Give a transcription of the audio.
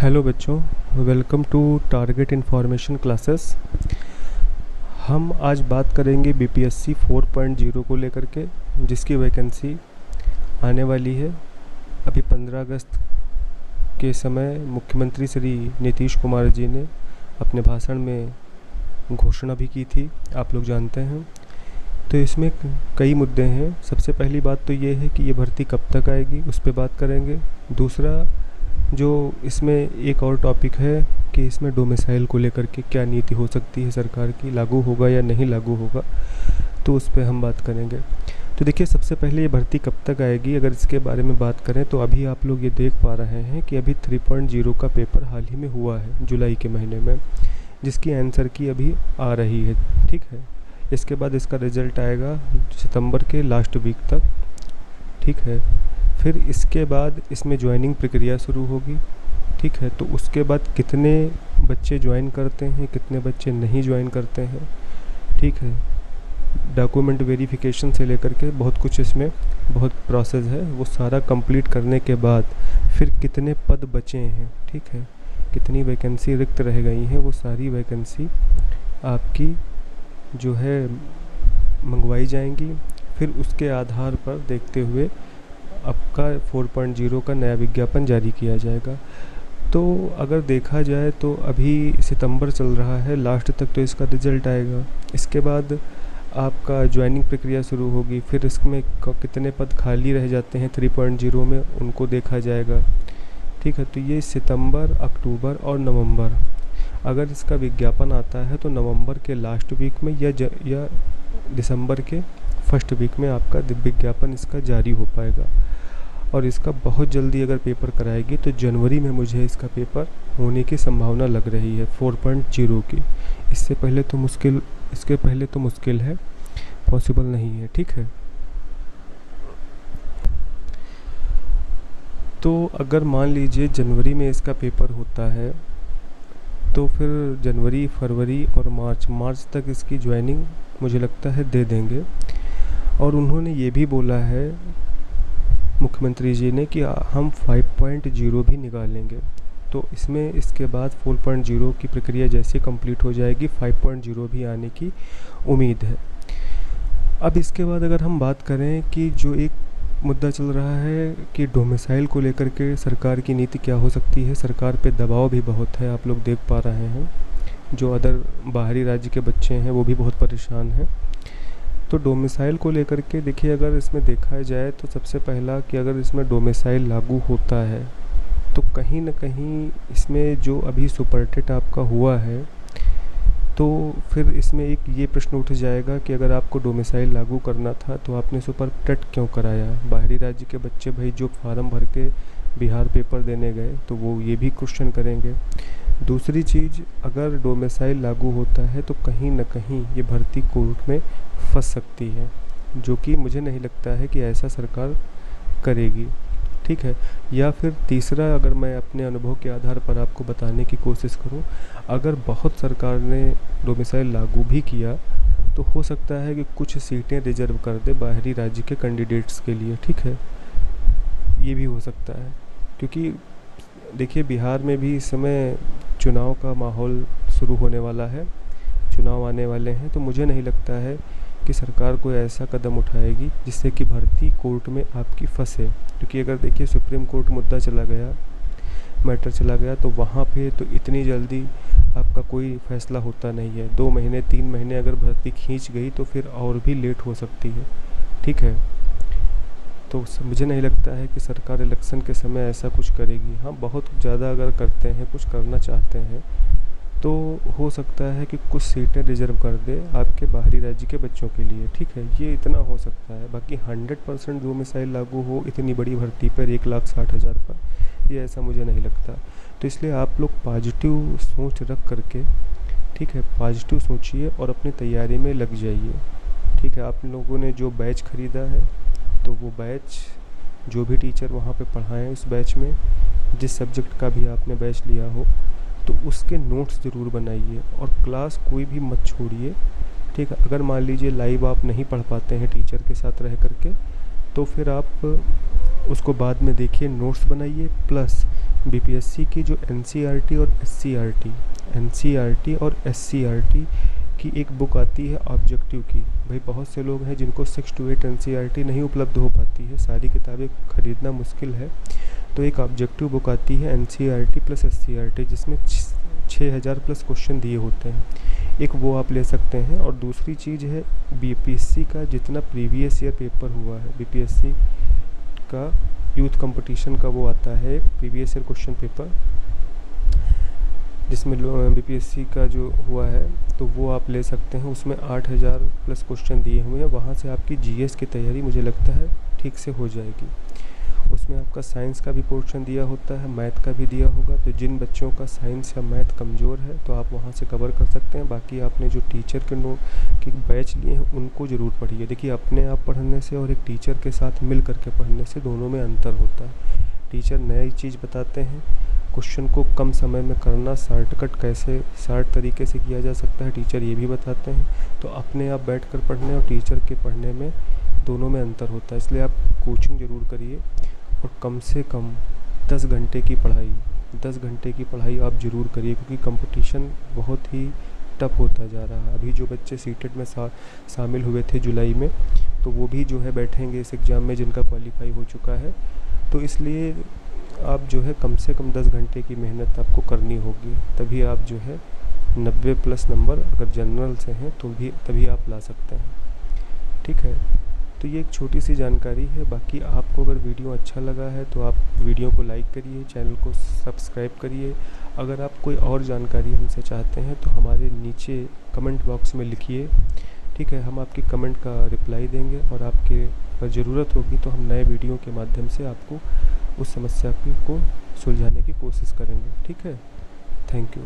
Hello बच्चों, welcome to target information classes. हम आज बात करेंगे बीपीएससी 4.0 को लेकर के, जिसकी वैकेंसी आने वाली है। अभी 15 अगस्त के समय मुख्यमंत्री श्री नीतीश कुमार जी ने अपने भाषण में घोषणा भी की थी, आप लोग जानते हैं। तो इसमें कई मुद्दे हैं। सबसे पहली बात तो ये है कि ये भर्ती कब तक आएगी, उस पर बात करेंगे। दूसरा, जो इसमें एक और टॉपिक है कि इसमें डोमिसाइल को लेकर के क्या नीति हो सकती है सरकार की, लागू होगा या नहीं लागू होगा, तो उस पर हम बात करेंगे। तो देखिए, सबसे पहले ये भर्ती कब तक आएगी, अगर इसके बारे में बात करें तो अभी आप लोग ये देख पा रहे हैं कि अभी 3.0 का पेपर हाल ही में हुआ है जुलाई के महीने में, जिसकी आंसर की अभी आ रही है। ठीक है, इसके बाद इसका रिज़ल्ट आएगा सितंबर के लास्ट वीक तक। ठीक है, फिर इसके बाद इसमें ज्वाइनिंग प्रक्रिया शुरू होगी। ठीक है, तो उसके बाद कितने बच्चे ज्वाइन करते हैं, कितने बच्चे नहीं ज्वाइन करते हैं। ठीक है, डॉक्यूमेंट वेरिफिकेशन से लेकर के बहुत कुछ इसमें बहुत प्रोसेस है, वो सारा कंप्लीट करने के बाद फिर कितने पद बचे हैं, ठीक है, कितनी वैकेंसी रिक्त रह गई हैं, वो सारी वैकेंसी आपकी जो है मंगवाई जाएंगी। फिर उसके आधार पर देखते हुए आपका 4.0 का नया विज्ञापन जारी किया जाएगा। तो अगर देखा जाए तो अभी सितंबर चल रहा है, लास्ट तक तो इसका रिज़ल्ट आएगा। इसके बाद आपका ज्वाइनिंग प्रक्रिया शुरू होगी, फिर इसमें कितने पद खाली रह जाते हैं 3.0 में, उनको देखा जाएगा। ठीक है, तो ये सितंबर, अक्टूबर और नवंबर, अगर इसका विज्ञापन आता है तो नवंबर के लास्ट वीक में या दिसंबर के फर्स्ट वीक में आपका विज्ञापन इसका जारी हो पाएगा। और इसका बहुत जल्दी अगर पेपर कराएगी तो जनवरी में मुझे इसका पेपर होने की संभावना लग रही है 4.0 की। इसके पहले तो मुश्किल है, पॉसिबल नहीं है। ठीक है, तो अगर मान लीजिए जनवरी में इसका पेपर होता है तो फिर जनवरी, फरवरी और मार्च तक इसकी ज्वाइनिंग मुझे लगता है दे देंगे। और उन्होंने ये भी बोला है मुख्यमंत्री जी ने कि हम 5.0 भी निकालेंगे। तो इसमें इसके बाद 4.0 की प्रक्रिया जैसे कंप्लीट हो जाएगी, 5.0 भी आने की उम्मीद है। अब इसके बाद अगर हम बात करें कि जो एक मुद्दा चल रहा है कि डोमिसाइल को लेकर के सरकार की नीति क्या हो सकती है। सरकार पे दबाव भी बहुत है, आप लोग देख पा रहे हैं। जो अदर बाहरी राज्य के बच्चे हैं वो भी बहुत परेशान हैं। तो डोमिसाइल को लेकर के देखिए, अगर इसमें देखा जाए तो सबसे पहला कि अगर इसमें डोमिसाइल लागू होता है तो कहीं ना कहीं इसमें जो अभी सुपरटेट आपका हुआ है, तो फिर इसमें एक ये प्रश्न उठ जाएगा कि अगर आपको डोमिसाइल लागू करना था तो आपने सुपरटेट क्यों कराया। बाहरी राज्य के बच्चे भाई जो फार्म भर के बिहार पेपर देने गए तो वो ये भी क्वेश्चन करेंगे। दूसरी चीज़, अगर डोमिसाइल लागू होता है तो कहीं ना कहीं ये भर्ती कोर्ट में फंस सकती है, जो कि मुझे नहीं लगता है कि ऐसा सरकार करेगी। ठीक है, या फिर तीसरा, अगर मैं अपने अनुभव के आधार पर आपको बताने की कोशिश करूं, अगर बहुत सरकार ने डोमिसाइल लागू भी किया तो हो सकता है कि कुछ सीटें रिजर्व कर दे बाहरी राज्य के कैंडिडेट्स के लिए। ठीक है, ये भी हो सकता है, क्योंकि देखिए बिहार में भी इस समय चुनाव का माहौल शुरू होने वाला है, चुनाव आने वाले हैं। तो मुझे नहीं लगता है कि सरकार कोई ऐसा कदम उठाएगी जिससे कि भर्ती कोर्ट में आपकी फंसे। क्योंकि अगर देखिए सुप्रीम कोर्ट मुद्दा चला गया, मैटर चला गया, तो वहाँ पे तो इतनी जल्दी आपका कोई फैसला होता नहीं है। 2 महीने 3 महीने अगर भर्ती खींच गई तो फिर और भी लेट हो सकती है। ठीक है, तो मुझे नहीं लगता है कि सरकार इलेक्शन के समय ऐसा कुछ करेगी। हाँ, बहुत ज़्यादा अगर करते हैं, कुछ करना चाहते हैं, तो हो सकता है कि कुछ सीटें रिजर्व कर दे आपके बाहरी राज्य के बच्चों के लिए। ठीक है, ये इतना हो सकता है। बाकी 100% डोमिसाइल लागू हो इतनी बड़ी भर्ती पर 1,60,000 पर, ये ऐसा मुझे नहीं लगता। तो इसलिए आप लोग पॉजिटिव सोच रख करके, ठीक है, पॉजिटिव सोचिए और अपनी तैयारी में लग जाइए। ठीक है, आप लोगों ने जो बैच ख़रीदा है तो वो बैच, जो भी टीचर वहाँ पे पढ़ाएं उस बैच में, जिस सब्जेक्ट का भी आपने बैच लिया हो, तो उसके नोट्स ज़रूर बनाइए और क्लास कोई भी मत छोड़िए। ठीक है, अगर मान लीजिए लाइव आप नहीं पढ़ पाते हैं टीचर के साथ रह करके, तो फिर आप उसको बाद में देखिए, नोट्स बनाइए, प्लस बीपीएससी की जो एनसीईआरटी और एससीईआरटी की एक बुक आती है ऑब्जेक्टिव की। भाई बहुत से लोग हैं जिनको 6 to 8 एनसीईआरटी नहीं उपलब्ध हो पाती है, सारी किताबें खरीदना मुश्किल है, तो एक ऑब्जेक्टिव बुक आती है एनसीईआरटी प्लस एससीईआरटी जिसमें 6000 प्लस क्वेश्चन दिए होते हैं, एक वो आप ले सकते हैं। और दूसरी चीज़ है बीपीएससी का जितना प्रीवियस ईयर पेपर हुआ है, बीपीएससी का यूथ कंपटीशन का वो आता है प्रीवियस ईयर क्वेश्चन पेपर जिसमें बीपीएससी का जो हुआ है तो वो आप ले सकते हैं। उसमें 8000 प्लस क्वेश्चन दिए हुए हैं, वहाँ से आपकी जीएस की तैयारी मुझे लगता है ठीक से हो जाएगी। उसमें आपका साइंस का भी पोर्शन दिया होता है, मैथ का भी दिया होगा, तो जिन बच्चों का साइंस या मैथ कमज़ोर है तो आप वहाँ से कवर कर सकते हैं। बाकी आपने जो टीचर के बैच लिए हैं उनको ज़रूर पढ़िए। देखिए अपने आप पढ़ने से और एक टीचर के साथ मिल करके पढ़ने से दोनों में अंतर होता है। टीचर नई चीज़ बताते हैं, क्वेश्चन को कम समय में करना, शॉर्टकट कैसे शॉर्ट तरीके से किया जा सकता है टीचर ये भी बताते हैं। तो अपने आप बैठ कर पढ़ने और टीचर के पढ़ने में दोनों में अंतर होता है, इसलिए आप कोचिंग ज़रूर करिए और कम से कम 10 घंटे की पढ़ाई आप ज़रूर करिए, क्योंकि कंपटीशन बहुत ही टफ होता जा रहा है। अभी जो बच्चे सीटेट में शामिल हुए थे जुलाई में, तो वो भी जो है बैठेंगे इस एग्ज़ाम में जिनका क्वालिफाई हो चुका है। तो इसलिए आप जो है कम से कम 10 घंटे की मेहनत आपको करनी होगी, तभी आप जो है 90 प्लस नंबर अगर जनरल से हैं तो भी तभी आप ला सकते हैं। ठीक है, तो ये एक छोटी सी जानकारी है। बाकी आपको अगर वीडियो अच्छा लगा है तो आप वीडियो को लाइक करिए, चैनल को सब्सक्राइब करिए। अगर आप कोई और जानकारी हमसे चाहते हैं तो हमारे नीचे कमेंट बॉक्स में लिखिए, ठीक है, हम आपकी कमेंट का रिप्लाई देंगे और आपके अगर ज़रूरत होगी तो हम नए वीडियो के माध्यम से आपको उस समस्या को सुलझाने की कोशिश करेंगे। ठीक है, थैंक यू।